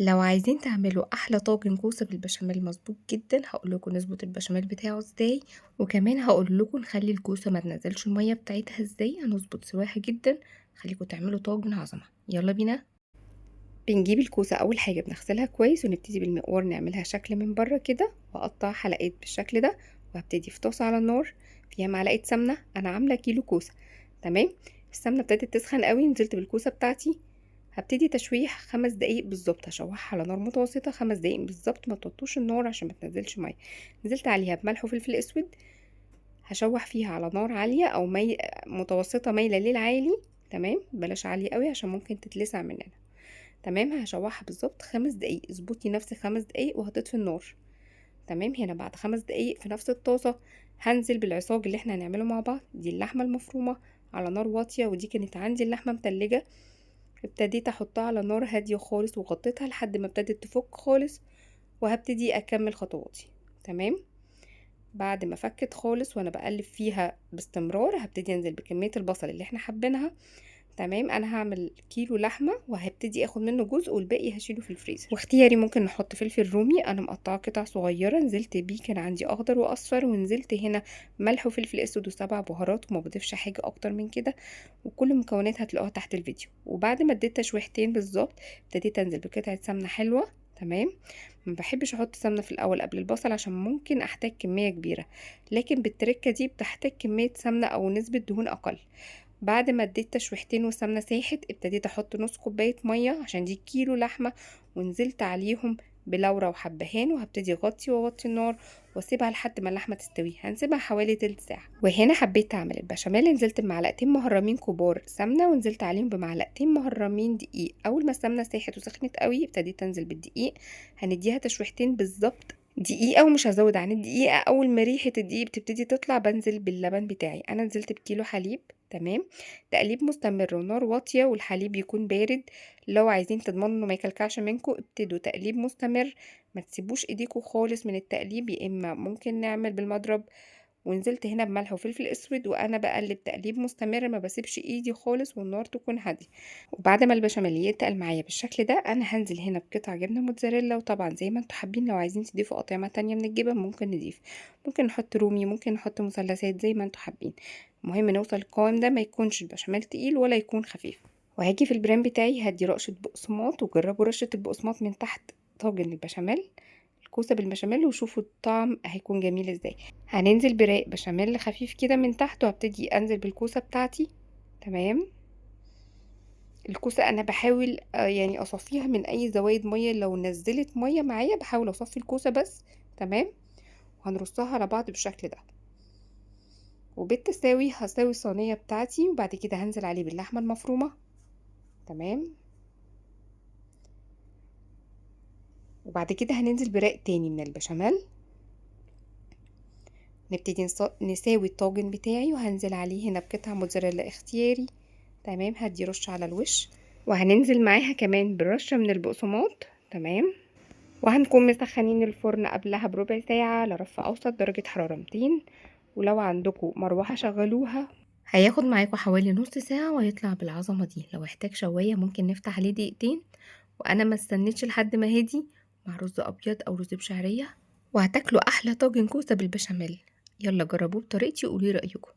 لو عايزين تعملوا احلى طاجن كوسه بالبشاميل مظبوط جدا، هقول لكم نظبط البشاميل بتاعه ازاي، وكمان هقول لكم نخلي الكوسه ما تنزلش الميه بتاعتها ازاي، هنظبط سواها جدا. خليكم تعملوا طاجن عظمه. يلا بينا. بنجيب الكوسه اول حاجه بنغسلها كويس، ونبتدي بالمقوار نعملها شكل من بره كده، واقطع حلقات بالشكل ده. وهبتدي في طاسه على النار فيها معلقه سمنه. انا عامله كيلو كوسه. تمام. السمنه ابتدت تسخن قوي، نزلت بالكوسه بتاعتي. هبتدي تشويح 5 دقايق بالظبط، هشوحها على نار متوسطة 5 دقايق بالظبط، ما توطوش النار عشان ما تنزلش مية. نزلت عليها بملح وفلفل اسود. هشوح فيها على نار عالية او متوسطة مايلة للعالي. تمام، بلاش عالية قوي عشان ممكن تتلسع مننا. تمام، هشوحها بالظبط 5 دقايق. اظبطي نفس 5 دقايق وهتطفي النار. تمام. هنا بعد 5 دقايق في نفس الطاسة هنزل بالعصاج اللي احنا هنعمله مع بعض. دي اللحمة المفرومة على نار واطية، ودي كانت عندي اللحمة متلجة. ابتديت احطها على نار هادية خالص وغطيتها لحد ما ابتدت تفك خالص، وهبتدي اكمل خطواتي. تمام. بعد ما فكت خالص وانا بقلب فيها باستمرار، هبتدي انزل بكمية البصل اللي احنا حابينها. تمام. انا هعمل كيلو لحمة وهبتدي اخد منه جزء والباقي هشيله في الفريزر. واختياري ممكن نحط فلفل رومي، انا مقطعه قطع صغيرة نزلت بيه، كان عندي اخضر واصفر، ونزلت هنا ملح وفلفل اسود وسبع بهارات، وما بضيفش حاجة اكتر من كده. وكل المكونات هتلاقوها تحت الفيديو. وبعد ما اديت تشويحتين بالظبط ابتديت انزل بقطعة سمنة حلوة. تمام. ما بحبش احط سمنة في الاول قبل البصل عشان ممكن احتاج كمية كبيرة، لكن بالتركة دي بتحتاج كمية سمنة او نسبة دهون اقل. بعد ما اديت تشويحتين والسمنه ساحت، ابتديت احط نص كوبايه ميه عشان دي كيلو لحمه، ونزلت عليهم بلورة وحبهان. وهبتدي واوطي النار واسيبها لحد ما اللحمه تستوي. هنسيبها حوالي تلت ساعه. وهنا حبيت اعمل البشاميل، نزلت بمعلقتين مهرمين كبار سمنه، ونزلت عليهم بمعلقتين مهرمين دقيق. اول ما السمنه ساحت وسخنت قوي ابتديت انزل بالدقيق. هنديها تشويحتين بالظبط دقيقة، ومش هزود عن الدقيقة. أول ما ريحة الدقيق بتبتدي تطلع بنزل باللبن بتاعي. أنا نزلت بكيلو حليب. تمام. تقليب مستمر ونار واطية والحليب يكون بارد. لو عايزين تضمنوا انه ما يكلكعش منكم، ابتدوا تقليب مستمر. ما تسيبوش ايديكم خالص من التقليب، يا اما ممكن نعمل بالمضرب. ونزلت هنا بملح وفلفل اسود، وانا بقلب تقليب مستمر، ما بسيبش ايدي خالص، والنار تكون هاديه. وبعد ما البشاميل يتقل معايا بالشكل ده، انا هنزل هنا بقطع جبنه موتزاريلا. وطبعا زي ما انتوا حابين، لو عايزين تضيفوا اطعمه تانية من الجبن ممكن نضيف. ممكن نحط رومي، ممكن نحط مثلثات، زي ما انتوا حابين. المهم نوصل القوام ده، ما يكونش البشاميل تقيل ولا يكون خفيف. وهاجي في البرام بتاعي هدي رشة بقسماط، وجربوا رشة البقسماط من تحت طاجن البشاميل، الكوسة بالبشاميل، وشوفوا الطعم هيكون جميل ازاي. هننزل براق بشاميل خفيف كده من تحت، وهبتدي انزل بالكوسة بتاعتي. تمام. الكوسة انا بحاول يعني اصفيها من اي زوايد مية، لو نزلت مية معايا بحاول اصفي الكوسة بس. تمام. وهنرصها على بعض بالشكل ده. وبالتساوي هساوي الصينية بتاعتي، وبعد كده هنزل عليه باللحمة المفرومة. تمام. وبعد كده هننزل براق تاني من البشاميل. نبتدي نساوي الطاجن بتاعي، وهنزل عليه هنا بقطع موتزاريلا اختياري. تمام. هدي رش على الوش، وهننزل معاها كمان برشة من البقسماط. تمام. وهنكون مسخنين الفرن قبلها بربع ساعة لرف أوسط درجة حرارة 200. ولو عندكم مروحة شغلوها. هياخد معاكم حوالي نص ساعة وهيطلع بالعظمة دي. لو احتاج شواية ممكن نفتح عليه دقيقتين. وانا ما استنيتش لحد ما هدي، مع رز ابيض او رز بشعرية، وهتاكلوا احلى طاجن كوسة بالبشاميل. يلا جربوه بطريقتي وقولي رأيكم.